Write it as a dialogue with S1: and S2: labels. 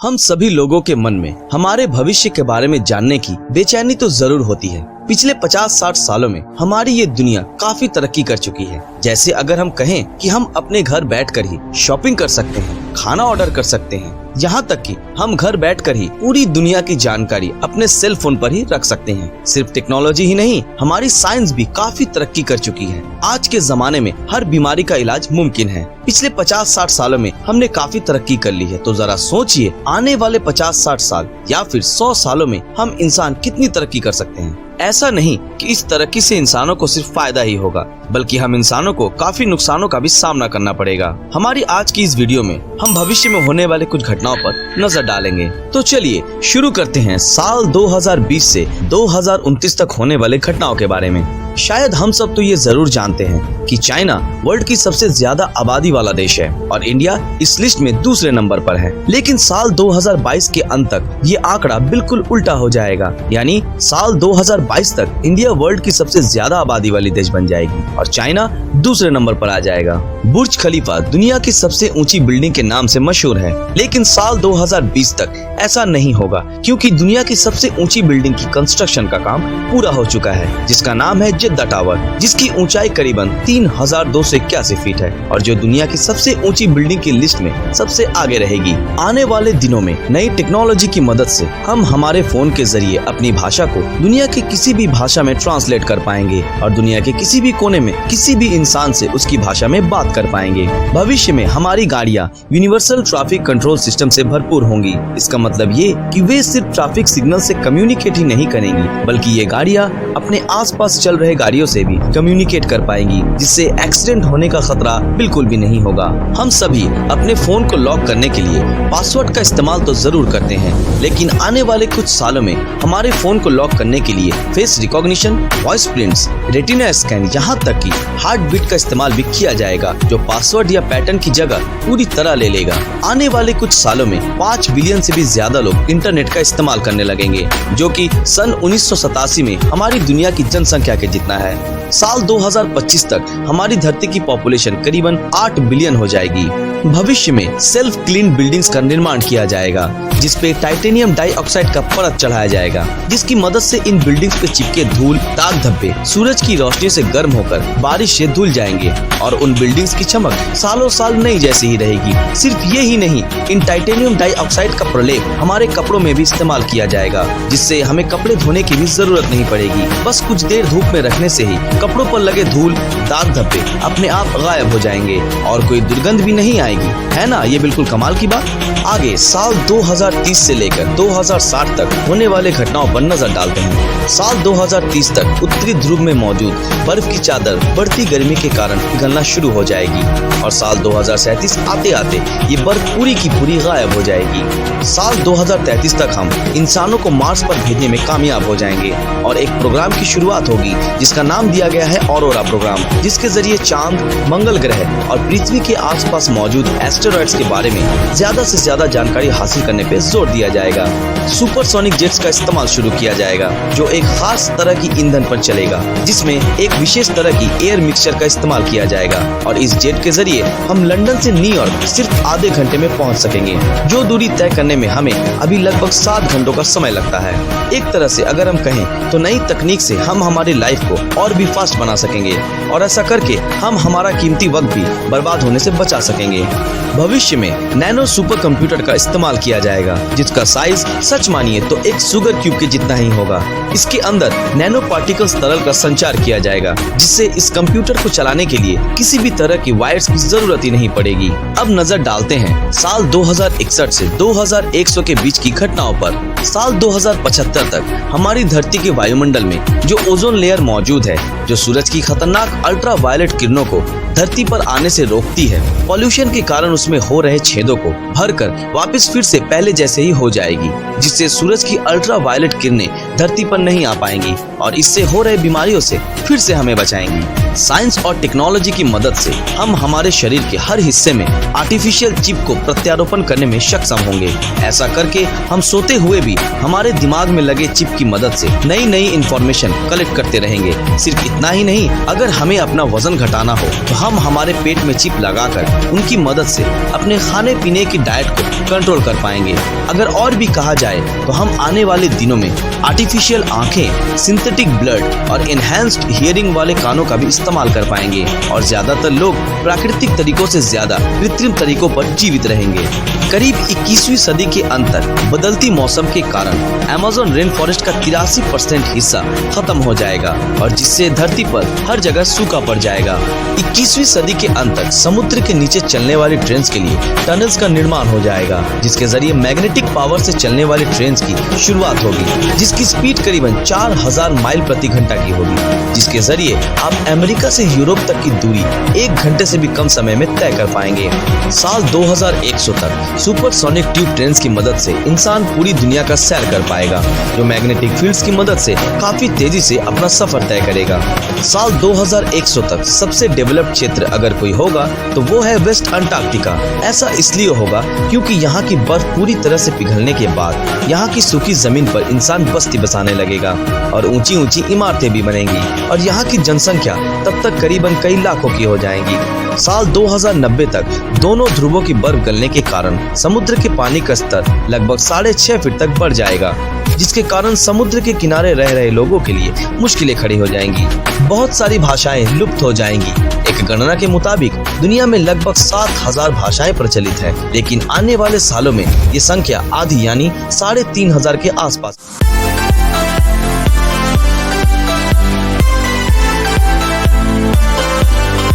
S1: हम सभी लोगों के मन में हमारे भविष्य के बारे में जानने की बेचैनी तो जरूर होती है। पिछले 50-60 सालों में हमारी ये दुनिया काफी तरक्की कर चुकी है। जैसे अगर हम कहें कि हम अपने घर बैठकर ही शॉपिंग कर सकते हैं, खाना ऑर्डर कर सकते हैं, यहाँ तक कि हम घर बैठकर ही पूरी दुनिया की जानकारी अपने सेल फोन पर ही रख सकते हैं। सिर्फ टेक्नोलॉजी ही नहीं, हमारी साइंस भी काफी तरक्की कर चुकी है। आज के जमाने में हर बीमारी का इलाज मुमकिन है। पिछले 50-60 सालों में हमने काफी तरक्की कर ली है, तो जरा सोचिए आने वाले 50-60 साल या फिर 100 सालों में हम इंसान कितनी तरक्की कर सकते हैं। ऐसा नहीं कि इस तरक्की से इंसानों को सिर्फ फायदा ही होगा, बल्कि हम इंसानों को काफी नुकसानों का भी सामना करना पड़ेगा। हमारी आज की इस वीडियो में हम भविष्य में होने वाले कुछ घटनाओं पर नजर डालेंगे। तो चलिए शुरू करते हैं साल 2020 से 2029 तक होने वाले घटनाओं के बारे में। शायद हम सब तो ये जरूर जानते हैं कि चाइना वर्ल्ड की सबसे ज्यादा आबादी वाला देश है और इंडिया इस लिस्ट में दूसरे नंबर पर है। लेकिन साल 2022 के अंत तक ये आंकड़ा बिल्कुल उल्टा हो जाएगा, यानी साल 2022 तक इंडिया वर्ल्ड की सबसे ज्यादा आबादी वाली देश बन जाएगी और चाइना दूसरे नंबर पर आ जाएगा। बुर्ज खलीफा दुनिया की सबसे ऊंची बिल्डिंग के नाम से मशहूर है, लेकिन साल 2020 तक ऐसा नहीं होगा, क्योंकि दुनिया की सबसे ऊंची बिल्डिंग की कंस्ट्रक्शन का काम पूरा हो चुका है, जिसका नाम है जिद्दा टावर, जिसकी ऊंचाई करीबन 3281 फीट है और जो दुनिया की सबसे ऊंची बिल्डिंग की लिस्ट में सबसे आगे रहेगी। आने वाले दिनों में नई टेक्नोलॉजी की मदद से हम हमारे फोन के जरिए अपनी भाषा को दुनिया की किसी भी भाषा में ट्रांसलेट कर पाएंगे और दुनिया के किसी भी कोने में किसी भी इंसान से उसकी भाषा में बात कर पाएंगे। भविष्य में हमारी गाड़ियाँ यूनिवर्सल ट्रैफिक कंट्रोल सिस्टम से भरपूर होंगी। इसका मतलब ये कि वे सिर्फ ट्रैफिक सिग्नल से कम्युनिकेट ही नहीं करेंगी, बल्कि ये गाड़ियाँ अपने आसपास चल रहे गाड़ियों से भी कम्युनिकेट कर पाएंगी, जिससे एक्सीडेंट होने का खतरा बिल्कुल भी नहीं होगा। हम सभी अपने फोन को लॉक करने के लिए पासवर्ड का इस्तेमाल तो जरूर करते हैं, लेकिन आने वाले कुछ सालों में हमारे फोन को लॉक करने के लिए face recognition, voice prints, retina scan, यहाँ तक कि हार्ट बीट का इस्तेमाल भी किया जाएगा, जो पासवर्ड या पैटर्न की जगह पूरी तरह ले लेगा। आने वाले कुछ सालों में 5 बिलियन से भी ज्यादा लोग इंटरनेट का इस्तेमाल करने लगेंगे, जो कि सन 1987 में हमारी दुनिया की जनसंख्या के जितना है। साल 2025 तक हमारी धरती की पॉपुलेशन करीबन 8 बिलियन हो जाएगी। भविष्य में सेल्फ क्लीन बिल्डिंग्स का निर्माण किया जाएगा, जिस पे टाइटेनियम डाइऑक्साइड का परत चढ़ाया जाएगा, जिसकी मदद से इन बिल्डिंग्स पे चिपके धूल, दाग धब्बे सूरज की रोशनी से गर्म होकर बारिश से धुल जाएंगे और उन बिल्डिंग्स की चमक सालों साल नई जैसी ही रहेगी। सिर्फ ये ही नहीं, इन टाइटेनियम डाइऑक्साइड का प्रलेप हमारे कपड़ों में भी इस्तेमाल किया जाएगा, जिससे हमें कपड़े धोने की भी जरूरत नहीं पड़ेगी। बस कुछ देर धूप में रखने से ही कपड़ों पर लगे धूल, दाग धब्बे अपने आप गायब हो जाएंगे और कोई दुर्गंध भी नहीं आएगी, है ना? ये बिल्कुल कमाल की बात। आगे साल 2030 से लेकर 2060 तक होने वाले घटनाओं पर नजर डालते हैं। साल 2030 तक उत्तरी ध्रुव में मौजूद बर्फ की चादर बढ़ती गर्मी के कारण पिघलना शुरू हो जाएगी और साल 2037 आते आते ये बर्फ पूरी की पूरी गायब हो जाएगी। साल 2033 तक हम इंसानों को मार्स पर भेजने में कामयाब हो जाएंगे और एक प्रोग्राम की शुरुआत होगी जिसका नाम दिया गया है ऑरोरा प्रोग्राम, जिसके जरिए चांद, मंगल ग्रह और पृथ्वी के आसपास मौजूद एस्टेरॉइड्स के बारे में ज्यादा से ज्यादा जानकारी हासिल करने पे जोर दिया जाएगा। सुपरसोनिक जेट्स का इस्तेमाल शुरू किया जाएगा, जो एक खास तरह की ईंधन पर चलेगा, जिसमें एक विशेष तरह की एयर मिक्सचर का इस्तेमाल किया जाएगा और इस जेट के जरिए हम लंदन से न्यूयॉर्क सिर्फ आधे घंटे में पहुंच सकेंगे, जो दूरी तय करने में हमें अभी लगभग 7 घंटों का समय लगता है। एक तरह से अगर हम कहें तो नई तकनीक से हम हमारी लाइफ को और भी फास्ट बना सकेंगे और ऐसा करके हम हमारा कीमती वक्त भी बर्बाद होने से बचा सकेंगे। भविष्य में नैनो सुपर कंप्यूटर का इस्तेमाल किया जाएगा, जिसका साइज सच मानिए तो एक शुगर क्यूब के जितना ही होगा। इसके अंदर नैनो पार्टिकल्स तरल का संचार किया जाएगा, जिससे इस कंप्यूटर को चलाने के लिए किसी भी तरह की वायर्स की जरूरत ही नहीं पड़ेगी। अब नजर डालते हैं साल 2061 से 2100 के बीच की घटनाओं पर। साल 2075 तक हमारी धरती के वायुमंडल में जो ओजोन लेयर मौजूद है, जो सूरज की खतरनाक अल्ट्रा वायलेट किरणों को धरती पर आने से रोकती है, पॉल्यूशन के कारण उसमें हो रहे छेदों को भरकर वापस फिर से पहले जैसे ही हो जाएगी, जिससे सूरज की अल्ट्रा वायलेट किरणें धरती पर नहीं आ पाएंगी और इससे हो रहे बीमारियों से फिर से हमें बचाएंगी। साइंस और टेक्नोलॉजी की मदद से हम हमारे शरीर के हर हिस्से में आर्टिफिशियल चिप को प्रत्यारोपण करने में सक्षम होंगे। ऐसा करके हम सोते हुए भी हमारे दिमाग में लगे चिप की मदद से नई नई इंफॉर्मेशन कलेक्ट करते रहेंगे। सिर्फ इतना ही नहीं, अगर हमें अपना वजन घटाना हो तो हम हमारे पेट में चिप लगाकर उनकी मदद से अपने खाने पीने की डाइट को कंट्रोल कर पाएंगे। अगर और भी कहा जाए तो हम आने वाले दिनों में आर्टिफिशियल आंखें, सिंथेटिक ब्लड और एनहांस्ड हियरिंग वाले कानों का भी इस्तेमाल कर पाएंगे और ज्यादातर लोग प्राकृतिक तरीकों से ज्यादा कृत्रिम तरीकों पर जीवित रहेंगे। करीब 21वीं सदी के अंत तक बदलती मौसम के कारण अमेज़न रेन फॉरेस्ट का 83% हिस्सा खत्म हो जाएगा और जिससे धरती पर हर जगह सूखा पड़ जाएगा। 21वीं सदी के अंत तक समुद्र के नीचे चलने वाली ट्रेन के लिए टनल्स का निर्माण हो जाएगा, जिसके जरिए मैग्नेटिक पावर से चलने वाली ट्रेन की शुरुआत होगी, जिसकी स्पीड करीबन 4000 माइल प्रति घंटा की होगी, जिसके जरिए आप अमेरिका से यूरोप तक की दूरी 1 घंटे से भी कम समय में तय कर पाएंगे। साल 2100 तक सुपरसोनिक ट्यूब ट्रेन की मदद से इंसान पूरी दुनिया का सैर कर पाएगा, जो मैग्नेटिक फील्ड्स की मदद से काफी तेजी से अपना सफर तय करेगा। साल 2100 तक सबसे डेवलप्ड क्षेत्र अगर कोई होगा तो वो है वेस्ट अंटार्कटिका। ऐसा इसलिए होगा क्योंकि यहाँ की बर्फ पूरी तरह से पिघलने के बाद यहाँ की सूखी जमीन पर इंसान बस्ती बसाने लगेगा और ऊंची ऊंची इमारतें भी बनेंगी और यहाँ की जनसंख्या तब तक करीबन कई लाखों की हो जाएंगी। साल 2090 तक दोनों ध्रुवों की बर्फ गलने के कारण समुद्र के पानी का स्तर लगभग 6.5 फीट तक बढ़ जाएगा, जिसके कारण समुद्र के किनारे रह रहे लोगों के लिए मुश्किलें खड़ी हो जाएंगी। बहुत सारी भाषाएं लुप्त हो जाएंगी। एक गणना के मुताबिक दुनिया में लगभग 7000 भाषाएं प्रचलित हैं, लेकिन आने वाले सालों में ये संख्या आधी यानी 3500 के आसपास